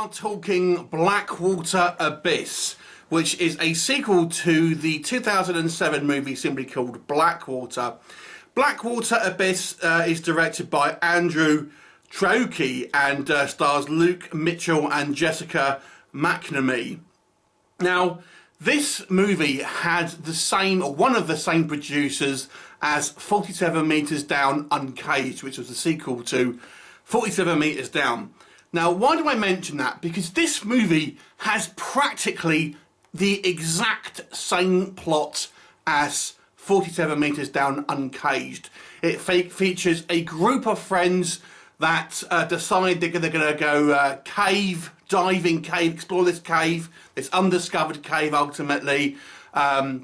are talking Blackwater Abyss, which is a sequel to the 2007 movie simply called Blackwater. Blackwater Abyss is directed by Andrew Traucki and stars Luke Mitchell and Jessica McNamee. Now, this movie had the same, or one of the same producers as 47 Meters Down Uncaged, which was the sequel to 47 Meters Down. Now, why do I mention that? Because this movie has practically the exact same plot as 47 Meters Down Uncaged. It features a group of friends that decide they're going to go explore this cave, this undiscovered cave ultimately,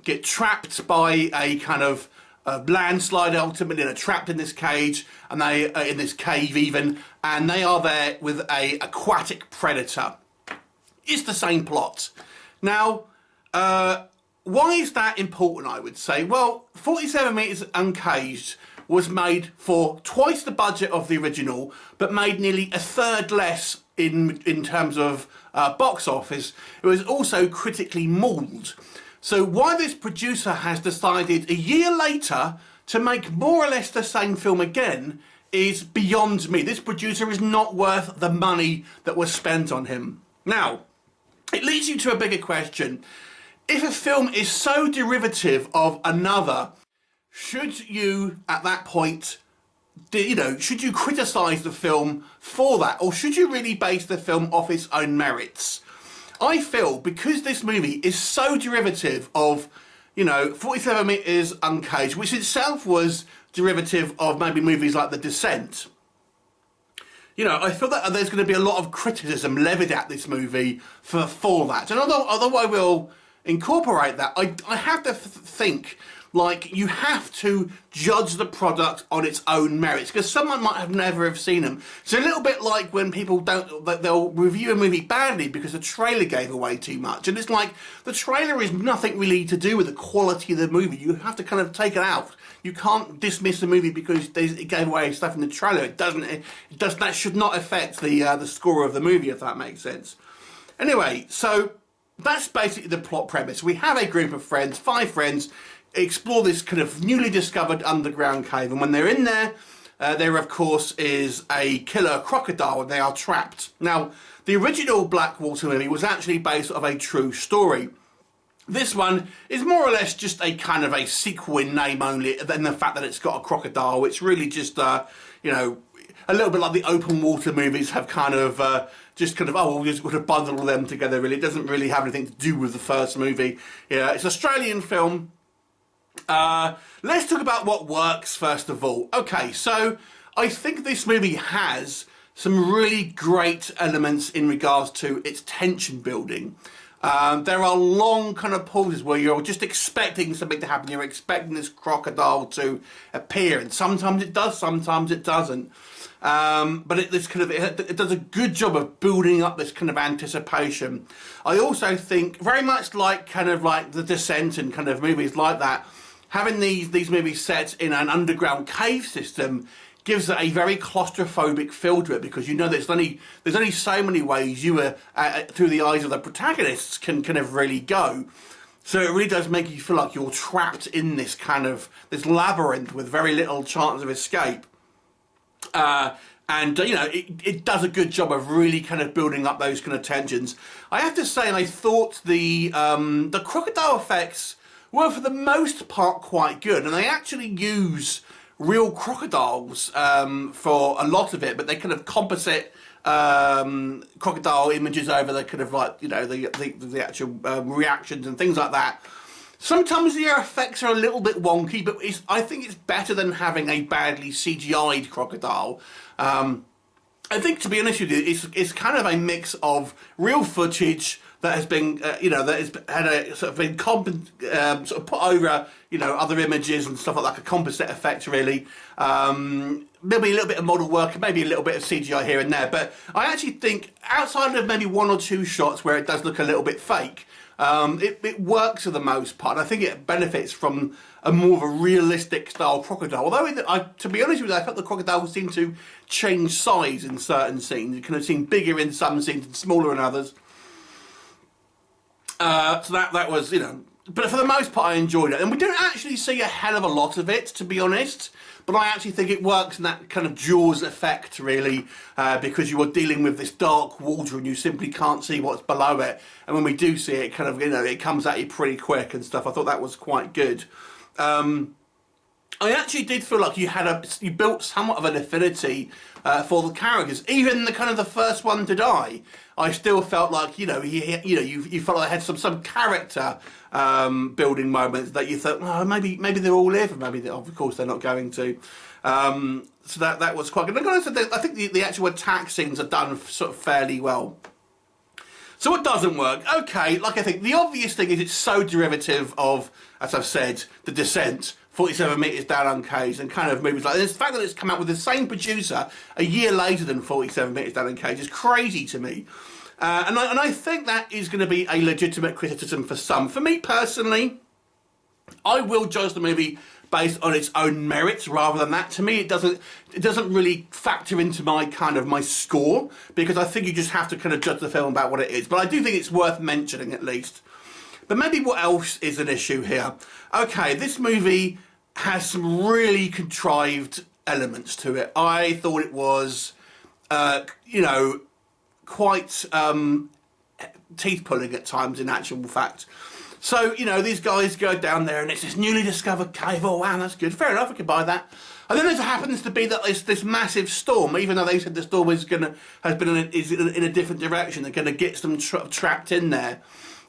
get trapped by a kind of landslide ultimately, they're trapped in this cage, and they are in this cave even, and they are there with a aquatic predator. It's the same plot. Now, why is that important, I would say? Well, 47 Meters Uncaged was made for twice the budget of the original, but made nearly a third less in terms of box office. It was also critically mauled. So why this producer has decided a year later to make more or less the same film again is beyond me. This producer is not worth the money that was spent on him. Now, it leads you to a bigger question. If a film is so derivative of another, should you, at that point, should you criticise the film for that? Or should you really base the film off its own merits? I feel because this movie is so derivative of, 47 Meters Uncaged, which itself was derivative of maybe movies like The Descent. I feel that there's going to be a lot of criticism levied at this movie for that. And although I will incorporate that, I have to think, like, you have to judge the product on its own merits, because someone might never have seen them. It's a little bit like when people they'll review a movie badly because the trailer gave away too much. And it's like, the trailer is nothing really to do with the quality of the movie. You have to kind of take it out. You can't dismiss the movie because it gave away stuff in the trailer. That should not affect the score of the movie, if that makes sense. Anyway, so that's basically the plot premise. We have a group of friends, 5 friends, explore this kind of newly discovered underground cave, and when they're in there, there of course is a killer crocodile, and they are trapped. Now, the original Blackwater movie was actually based on a true story. This one is more or less just a kind of a sequel in name only, than the fact that it's got a crocodile. It's really just a little bit like the open water movies have kind of we'll just bundle all them together. Really, it doesn't really have anything to do with the first movie. Yeah, it's an Australian film. Let's talk about what works first of all. Okay, so I think this movie has some really great elements in regards to its tension building. There are long kind of pauses where you're just expecting something to happen. You're expecting this crocodile to appear, and sometimes it does, sometimes it doesn't. But it does a good job of building up this kind of anticipation. I also think, very much like kind of like The Descent and kind of movies like that, having these movies set in an underground cave system gives it a very claustrophobic feel to it, because there's only so many ways you through the eyes of the protagonists can kind of really go. So it really does make you feel like you're trapped in this kind of this labyrinth with very little chance of escape. It does a good job of really kind of building up those kind of tensions. I have to say, I thought the crocodile effects were for the most part quite good, and they actually use real crocodiles for a lot of it, but they kind of composite crocodile images over the kind of like the actual reactions and things like that. Sometimes the effects are a little bit wonky, but I think it's better than having a badly CGI'd crocodile. I think, to be honest with you, it's kind of a mix of real footage, that has been, you know, that has had a sort of been sort of put over, you know, other images and stuff like a composite effect, really. Maybe a little bit of model work, maybe a little bit of CGI here and there, but I actually think outside of maybe 1 or 2 shots where it does look a little bit fake, it works for the most part. I think it benefits from a more of a realistic style crocodile. Although, to be honest with you, I felt the crocodile seemed to change size in certain scenes. It kind of seemed bigger in some scenes and smaller in others. So that was, you know, but for the most part I enjoyed it. And we don't actually see a hell of a lot of it, to be honest. But I actually think it works in that kind of Jaws effect, really, because you are dealing with this dark water and you simply can't see what's below it. And when we do see it, kind of, you know, it comes at you pretty quick and stuff. I thought that was quite good. I actually did feel like you built somewhat of an affinity for the characters, even the kind of the first one to die. I still felt like, you know, you felt like I had some character building moments that you thought, oh, maybe they'll all live, and maybe of course they're not going to. So that was quite good. And I think the actual attack scenes are done sort of fairly well. So what doesn't work? Okay, like I think the obvious thing is it's so derivative of, as I've said, The Descent, 47 Metres Down Uncaged, and kind of movies like this. The fact that it's come out with the same producer a year later than 47 Metres Down Uncaged is crazy to me. And I think that is going to be a legitimate criticism for some. For me personally, I will judge the movie based on its own merits rather than that. To me, it doesn't really factor into my score, because I think you just have to kind of judge the film about what it is. But I do think it's worth mentioning at least. But maybe what else is an issue here? Okay, this movie has some really contrived elements to it. I thought it was, you know, quite teeth-pulling at times in actual fact. So, you know, these guys go down there and it's this newly discovered cave. Oh, wow, that's good. Fair enough, I can buy that. And then there happens to be that this massive storm, even though they said the storm is in a different direction. They're going to get them trapped in there.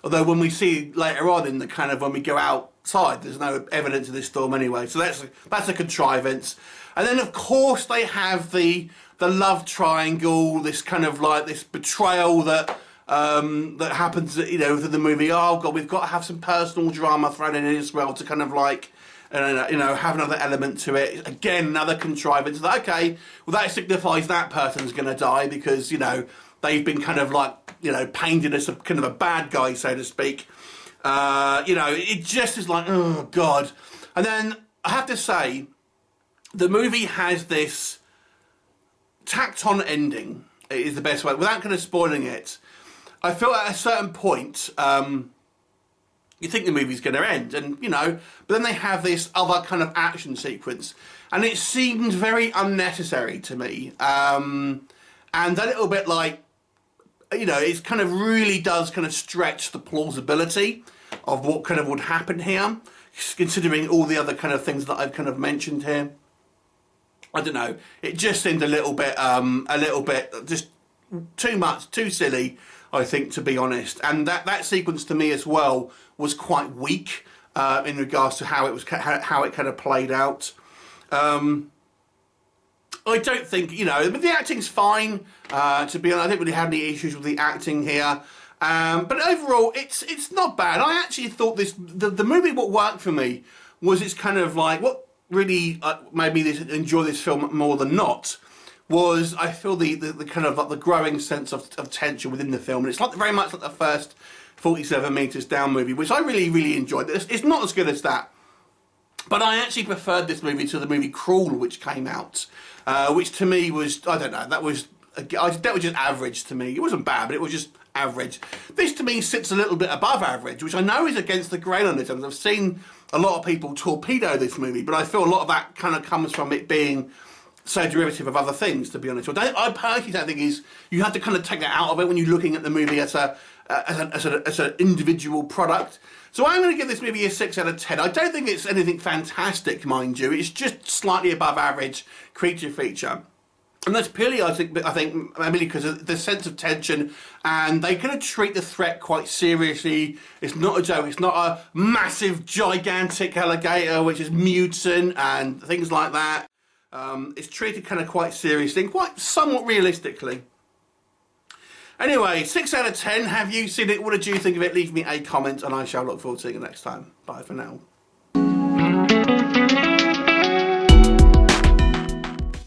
Although when we see later on in the kind of, when we go outside, there's no evidence of this storm anyway. So that's a contrivance. And then, of course, they have the love triangle, this kind of like this betrayal that happens, you know, within the movie. Oh God, we've got to have some personal drama thrown in as well to kind of like, you know, have another element to it. Again, another contrivance. That, okay, well that signifies that person's going to die because, you know, they've been kind of like, you know, painted as a kind of a bad guy, so to speak. You know, it just is like, oh God. And then I have to say, the movie has this tacked on ending, is the best way, without kind of spoiling it. I feel at a certain point, you think the movie's going to end, and you know, but then they have this other kind of action sequence, and it seemed very unnecessary to me, and a little bit like, you know, it kind of really does kind of stretch the plausibility of what kind of would happen here, considering all the other kind of things that I've kind of mentioned here. I don't know. It just seemed a little bit just too much, too silly, I think, to be honest. And that sequence to me as well was quite weak in regards to how it kind of played out. I don't think, you know, but the acting's fine. To be honest, I didn't really have any issues with the acting here. But overall, it's not bad. I actually thought the movie, what worked for me was it's kind of like, what really made me enjoy this film more than not was, I feel the kind of like the growing sense of tension within the film. And it's like very much like the first 47 Metres Down movie, which I really, really enjoyed. It's not as good as that. But I actually preferred this movie to the movie Crawl, which came out, which to me was, I don't know, that was just average to me. It wasn't bad, but it was just average. This to me sits a little bit above average, which I know is against the grain on this. And I've seen a lot of people torpedo this movie, but I feel a lot of that kind of comes from it being so derivative of other things, to be honest. I personally don't think you have to kind of take that out of it when you're looking at the movie as an individual product. So I'm going to give this movie a 6 out of 10. I don't think it's anything fantastic, mind you. It's just slightly above average creature feature. And that's purely, I think, mainly because of the sense of tension, and they kind of treat the threat quite seriously. It's not a joke. It's not a massive, gigantic alligator which is mutant and things like that. It's treated kind of quite seriously and quite somewhat realistically. Anyway, 6 out of 10. Have you seen it? What did you think of it? Leave me a comment and I shall look forward to seeing you next time. Bye for now.